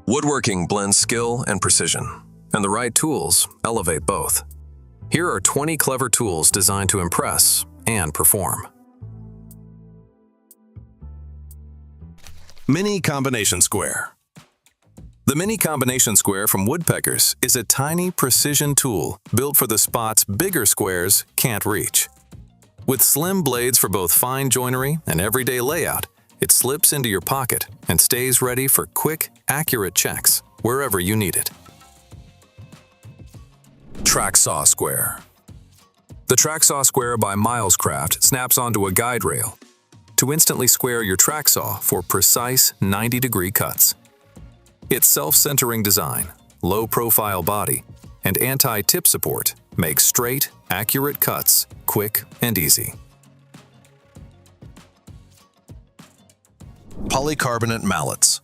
Woodworking blends skill and precision, and the right tools elevate both. Here are 20 clever tools designed to impress and perform. Mini Combination Square. The Mini Combination Square from Woodpeckers is a tiny precision tool built for the spots bigger squares can't reach. With slim blades for both fine joinery and everyday layout, it slips into your pocket and stays ready for quick, accurate checks wherever you need it. TrackSawSquare. The TrackSawSquare by Milescraft snaps onto a guide rail to instantly square your track saw for precise 90-degree cuts. Its self-centering design, low-profile body, and anti-tip support make straight, accurate cuts quick and easy. Polycarbonate Mallets.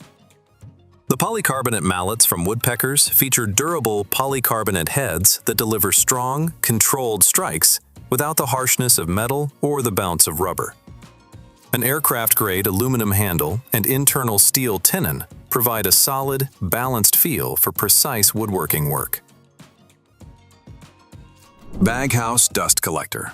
The polycarbonate mallets from Woodpeckers feature durable polycarbonate heads that deliver strong, controlled strikes without the harshness of metal or the bounce of rubber. An aircraft-grade aluminum handle and internal steel tenon provide a solid, balanced feel for precise woodworking work. Baghouse Dust Collector.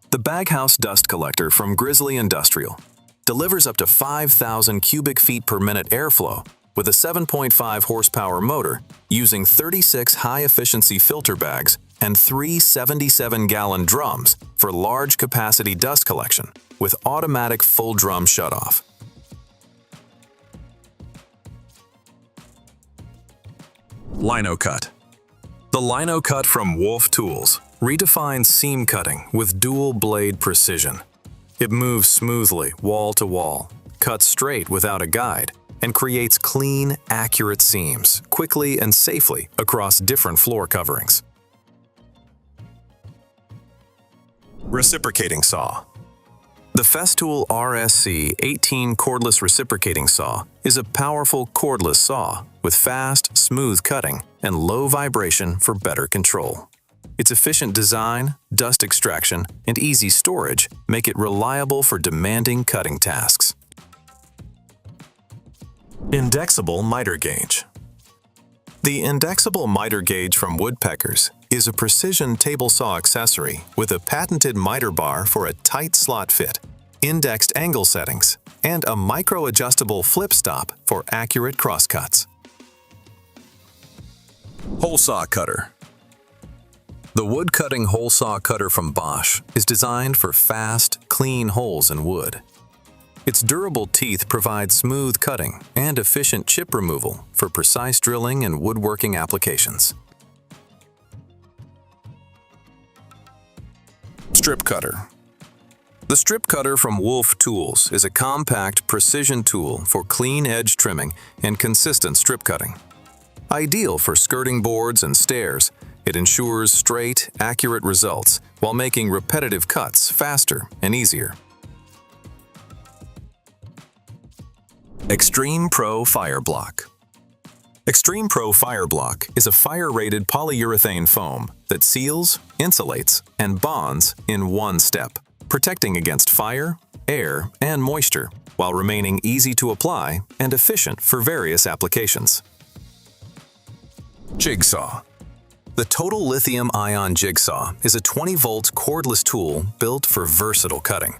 The Baghouse Dust Collector from Grizzly Industrial delivers up to 5,000 cubic feet per minute airflow with a 7.5 horsepower motor using 36 high-efficiency filter bags and 3 77-gallon drums for large capacity dust collection with automatic full drum shutoff. Linocut. The Linocut from Wolf Tools redefines seam cutting with dual blade precision. It moves smoothly wall to wall, cuts straight without a guide, and creates clean, accurate seams quickly and safely across different floor coverings. Reciprocating Saw. The Festool RSC 18 cordless reciprocating saw is a powerful cordless saw with fast, smooth cutting and low vibration for better control. Its efficient design, dust extraction, and easy storage make it reliable for demanding cutting tasks. Indexable Miter Gauge. The Indexable Miter Gauge from Woodpeckers is a precision table saw accessory with a patented miter bar for a tight slot fit, indexed angle settings, and a micro-adjustable flip stop for accurate crosscuts. Hole Saw Cutter. The wood-cutting hole saw cutter from Bosch is designed for fast, clean holes in wood. Its durable teeth provide smooth cutting and efficient chip removal for precise drilling and woodworking applications. Strip Cutter. The Strip Cutter from Wolf Tools is a compact precision tool for clean edge trimming and consistent strip cutting. Ideal for skirting boards and stairs, it ensures straight, accurate results while making repetitive cuts faster and easier. Xtreme Pro Fire Block. Xtreme Pro Fire Block is a fire-rated polyurethane foam that seals, insulates, and bonds in one step, protecting against fire, air, and moisture, while remaining easy to apply and efficient for various applications. Jig Saw. The Total Lithium-Ion Jig Saw is a 20-volt cordless tool built for versatile cutting.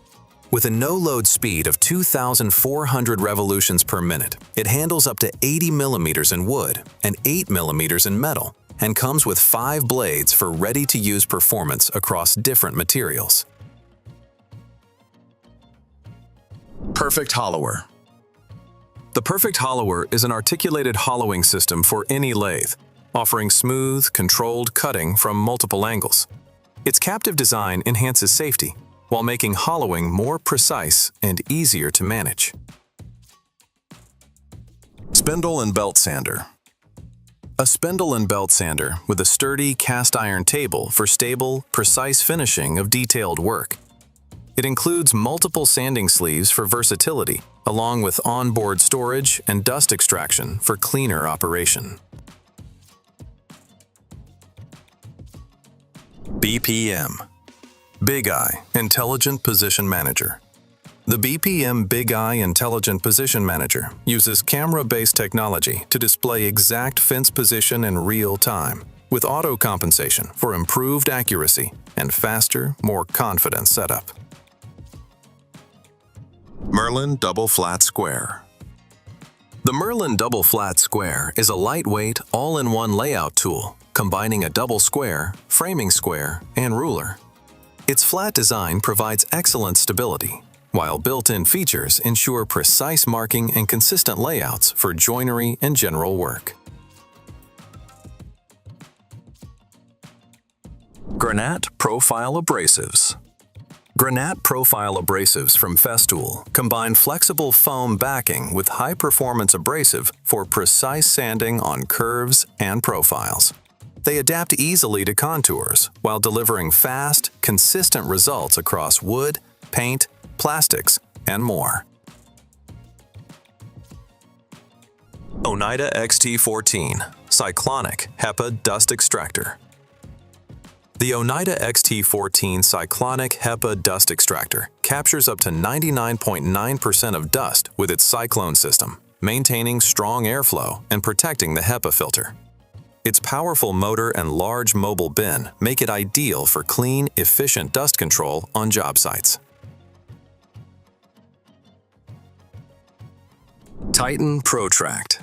With a no-load speed of 2,400 revolutions per minute, it handles up to 80 millimeters in wood and 8 millimeters in metal, and comes with 5 blades for ready-to-use performance across different materials. Perfect Hollower. The Perfect Hollower is an articulated hollowing system for any lathe, offering smooth, controlled cutting from multiple angles. Its captive design enhances safety, while making hollowing more precise and easier to manage. Spindle and Belt Sander. A spindle and belt sander with a sturdy cast iron table for stable, precise finishing of detailed work. It includes multiple sanding sleeves for versatility, along with onboard storage and dust extraction for cleaner operation. BPM. Big Eye Intelligent Position Manager. The BPM Big Eye Intelligent Position Manager uses camera-based technology to display exact fence position in real time, with auto compensation for improved accuracy and faster, more confident setup. Merlin Double Flat Square. The Merlin Double Flat Square is a lightweight, all-in-one layout tool combining a double square, framing square, and ruler. Its flat design provides excellent stability, while built-in features ensure precise marking and consistent layouts for joinery and general work. Granat Profile Abrasives. Granat Profile Abrasives from Festool combine flexible foam backing with high-performance abrasive for precise sanding on curves and profiles. They adapt easily to contours while delivering fast, consistent results across wood, paint, plastics, and more. Oneida XT14 Cyclonic HEPA Dust Extractor. The Oneida XT14 Cyclonic HEPA Dust Extractor captures up to 99.9% of dust with its cyclone system, maintaining strong airflow and protecting the HEPA filter. Its powerful motor and large mobile bin make it ideal for clean, efficient dust control on job sites. TYTON Pro-Trac.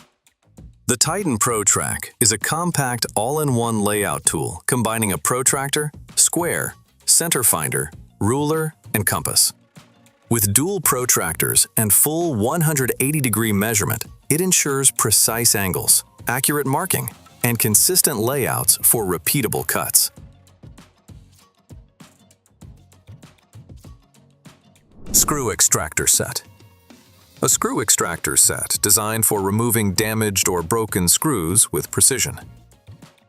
The TYTON Pro-Trac is a compact all-in-one layout tool combining a protractor, square, center finder, ruler, and compass. With dual protractors and full 180-degree measurement, it ensures precise angles, accurate marking, and consistent layouts for repeatable cuts. Screw Extractor Set. A screw extractor set designed for removing damaged or broken screws with precision.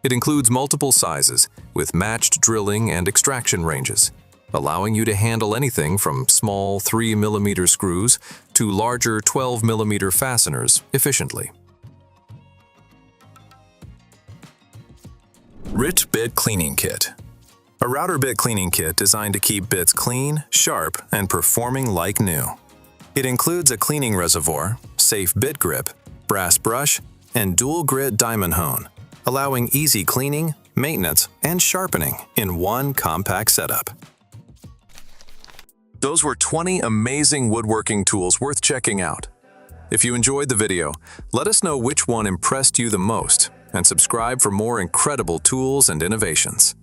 It includes multiple sizes with matched drilling and extraction ranges, allowing you to handle anything from small 3mm screws to larger 12mm fasteners efficiently. Rich Bit Cleaning Kit. A router bit cleaning kit designed to keep bits clean, sharp, and performing like new. It includes a cleaning reservoir, safe bit grip, brass brush, and dual grit diamond hone, allowing easy cleaning, maintenance, and sharpening in one compact setup. Those were 20 amazing woodworking tools worth checking out. If you enjoyed the video, let us know which one impressed you the most, and subscribe for more incredible tools and innovations.